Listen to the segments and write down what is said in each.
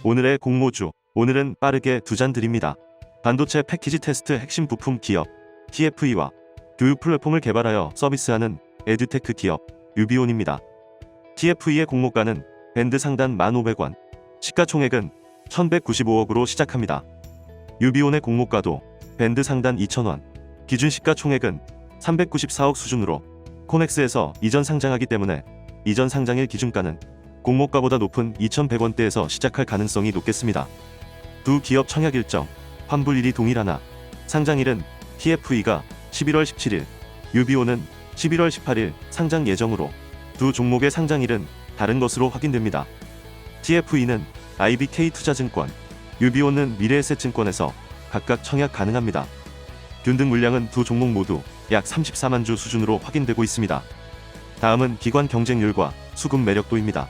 오늘의 공모주, 오늘은 빠르게 두 잔 드립니다. 반도체 패키지 테스트 핵심 부품 기업 TFE와 교육 플랫폼을 개발하여 서비스하는 에듀테크 기업 유비온입니다. TFE의 공모가는 밴드 상단 1,500원, 시가총액은 1,195억으로 시작합니다. 유비온의 공모가도 밴드 상단 2,000원, 기준 시가총액은 394억 수준으로 코넥스에서 이전 상장하기 때문에 이전 상장일 기준가는 공모가보다 높은 2,100원대에서 시작할 가능성이 높겠습니다. 두 기업 청약 일정, 환불일이 동일하나 상장일은 TFE가 11월 17일, 유비온은 11월 18일 상장 예정으로 두 종목의 상장일은 다른 것으로 확인됩니다. TFE는 IBK투자증권, 유비온은 미래에셋증권에서 각각 청약 가능합니다. 균등 물량은 두 종목 모두 약 34만 주 수준으로 확인되고 있습니다. 다음은 기관 경쟁률과 수급 매력도입니다.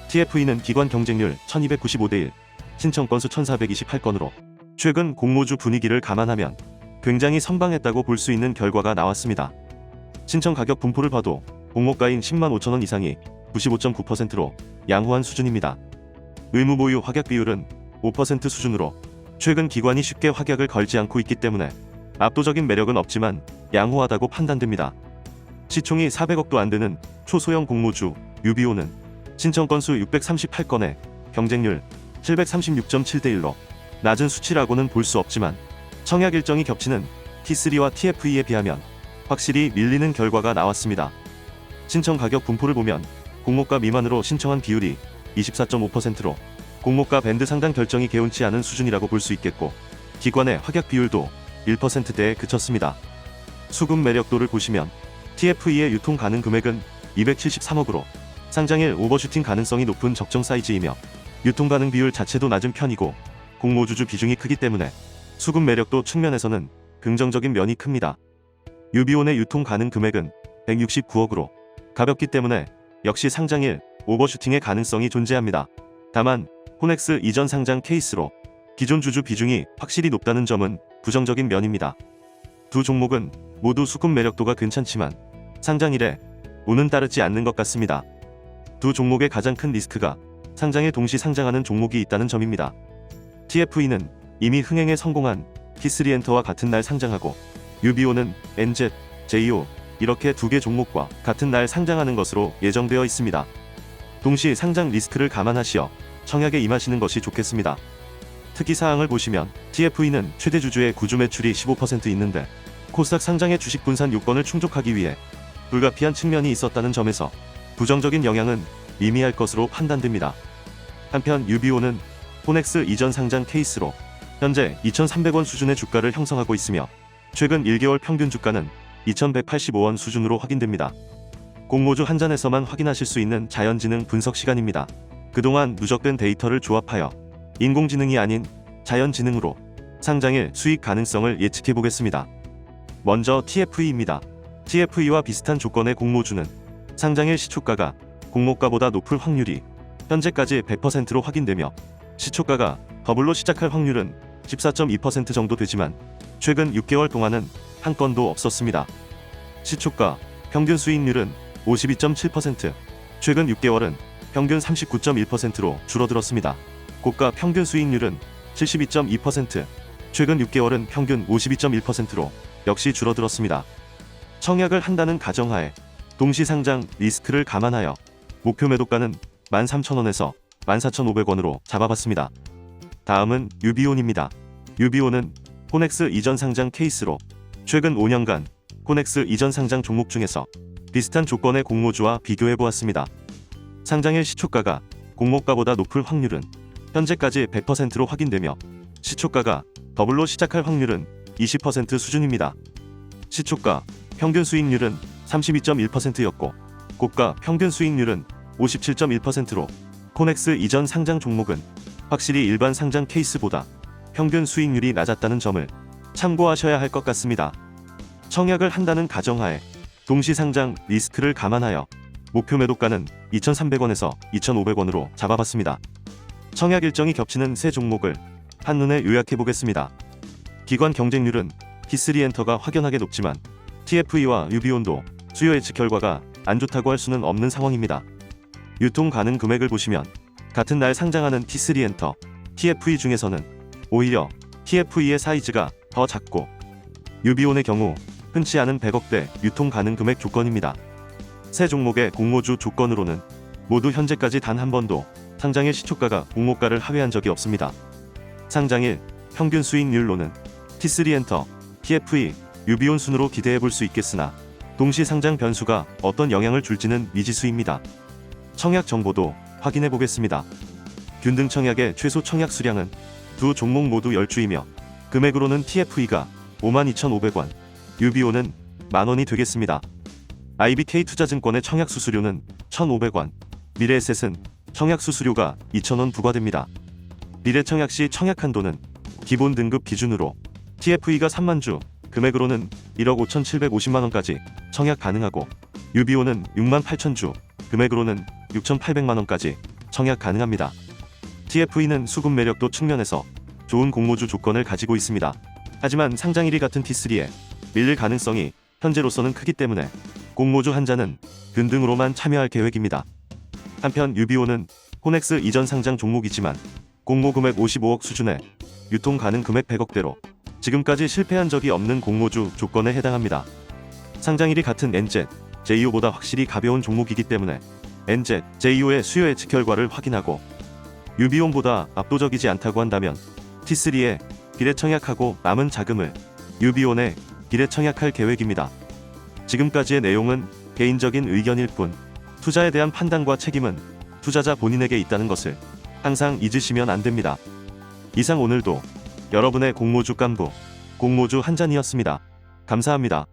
TFE는 기관 경쟁률 1295대1, 신청 건수 1428건으로 최근 공모주 분위기를 감안하면 굉장히 선방했다고 볼 수 있는 결과가 나왔습니다. 신청 가격 분포를 봐도 공모가인 10만 5천원 이상이 95.9%로 양호한 수준입니다. 의무 보유 확약 비율은 5% 수준으로 최근 기관이 쉽게 확약을 걸지 않고 있기 때문에 압도적인 매력은 없지만 양호하다고 판단됩니다. 시총이 400억도 안 되는 초소형 공모주 유비온은 신청 건수 638건에 경쟁률 736.7대1로 낮은 수치라고는 볼 수 없지만 청약 일정이 겹치는 T3와 TFE에 비하면 확실히 밀리는 결과가 나왔습니다. 신청 가격 분포를 보면 공모가 미만으로 신청한 비율이 24.5%로 공모가 밴드 상단 결정이 개운치 않은 수준이라고 볼 수 있겠고 기관의 확약 비율도 1%대에 그쳤습니다. 수급 매력도를 보시면 TFE의 유통 가능 금액은 273억으로 상장일 오버슈팅 가능성이 높은 적정 사이즈이며 유통 가능 비율 자체도 낮은 편이고 공모주주 비중이 크기 때문에 수급 매력도 측면에서는 긍정적인 면이 큽니다. 유비온의 유통 가능 금액은 169억으로 가볍기 때문에 역시 상장일 오버슈팅의 가능성이 존재합니다. 다만 코넥스 이전 상장 케이스로 기존 주주 비중이 확실히 높다는 점은 부정적인 면입니다. 두 종목은 모두 수급 매력도가 괜찮지만 상장일에 운은 따르지 않는 것 같습니다. 두 종목의 가장 큰 리스크가 상장에 동시 상장하는 종목이 있다는 점입니다. TFE는 이미 흥행에 성공한 T3엔터와 같은 날 상장하고 유비온은 NZ, JO 이렇게 두 개 종목과 같은 날 상장하는 것으로 예정되어 있습니다. 동시 상장 리스크를 감안하시어 청약에 임하시는 것이 좋겠습니다. 특이사항을 보시면 TFE는 최대 주주의 구주 매출이 15% 있는데 코스닥 상장의 주식 분산 요건을 충족하기 위해 불가피한 측면이 있었다는 점에서 부정적인 영향은 미미할 것으로 판단됩니다. 한편 유비온은 코넥스 이전 상장 케이스로 현재 2,300원 수준의 주가를 형성하고 있으며 최근 1개월 평균 주가는 2,185원 수준으로 확인됩니다. 공모주 한 잔에서만 확인하실 수 있는 자연지능 분석 시간입니다. 그동안 누적된 데이터를 조합하여 인공지능이 아닌 자연지능으로 상장일 수익 가능성을 예측해 보겠습니다. 먼저 TFE입니다. TFE와 비슷한 조건의 공모주는 상장일 시초가가 공모가보다 높을 확률이 현재까지 100%로 확인되며 시초가가 더블로 시작할 확률은 14.2% 정도 되지만 최근 6개월 동안은 한 건도 없었습니다. 시초가 평균 수익률은 52.7%, 최근 6개월은 평균 39.1%로 줄어들었습니다. 고가 평균 수익률은 72.2%, 최근 6개월은 평균 52.1%로 역시 줄어들었습니다. 청약을 한다는 가정하에 동시 상장 리스크를 감안하여 목표 매도가는 13,000원에서 14,500원으로 잡아봤습니다. 다음은 유비온입니다. 유비온은 코넥스 이전 상장 케이스로 최근 5년간 코넥스 이전 상장 종목 중에서 비슷한 조건의 공모주와 비교해보았습니다. 상장일 시초가가 공모가보다 높을 확률은 현재까지 100%로 확인되며 시초가가 더블로 시작할 확률은 20% 수준입니다. 시초가 평균 수익률은 32.1%였고 고가 평균 수익률은 57.1%로 코넥스 이전 상장 종목은 확실히 일반 상장 케이스보다 평균 수익률이 낮았다는 점을 참고하셔야 할 것 같습니다. 청약을 한다는 가정하에 동시 상장 리스크를 감안하여 목표 매도가는 2,300원에서 2,500원으로 잡아봤습니다. 청약 일정이 겹치는 세 종목을 한눈에 요약해 보겠습니다. 기관 경쟁률은 T3엔터가 확연하게 높지만 TFE와 유비온도 수요 예측 결과가 안 좋다고 할 수는 없는 상황입니다. 유통 가능 금액을 보시면 같은 날 상장하는 T3엔터, TFE 중에서는 오히려 TFE의 사이즈가 더 작고 유비온의 경우 흔치 않은 100억대 유통 가능 금액 조건입니다. 세 종목의 공모주 조건으로는 모두 현재까지 단 한 번도 상장일 시초가가 공모가를 하회한 적이 없습니다. 상장일 평균 수익률로는 T3엔터, TFE, 유비온 순으로 기대해 볼 수 있겠으나 동시 상장 변수가 어떤 영향을 줄지는 미지수입니다. 청약 정보도 확인해 보겠습니다. 균등 청약의 최소 청약 수량은 두 종목 모두 10주이며 금액으로는 TFE가 52,500원, 유비온은 만원이 되겠습니다. IBK 투자증권의 청약 수수료는 1,500원, 미래에셋은 청약 수수료가 2,000원 부과됩니다. 미래청약 시 청약 한도는 기본 등급 기준으로 TFE가 3만주, 금액으로는 1억 5,750만원까지 청약 가능하고 유비온은 6만 8천주, 금액으로는 6,800만원까지 청약 가능합니다. TFE는 수급 매력도 측면에서 좋은 공모주 조건을 가지고 있습니다. 하지만 상장일이 같은 T3에 밀릴 가능성이 현재로서는 크기 때문에 공모주 한자는 균등으로만 참여할 계획입니다. 한편 유비온은 호넥스 이전 상장 종목이지만 공모 금액 55억 수준에 유통 가능 금액 100억대로 지금까지 실패한 적이 없는 공모주 조건에 해당합니다. 상장일이 같은 NZ, JO보다 확실히 가벼운 종목이기 때문에 NZ, JO의 수요 예측 결과를 확인하고 유비온보다 압도적이지 않다고 한다면 T3에 비례 청약하고 남은 자금을 유비온에 비례 청약할 계획입니다. 지금까지의 내용은 개인적인 의견일 뿐 투자에 대한 판단과 책임은 투자자 본인에게 있다는 것을 항상 잊으시면 안 됩니다. 이상 오늘도 여러분의 공모주 깐부, 공모주 한잔이었습니다. 감사합니다.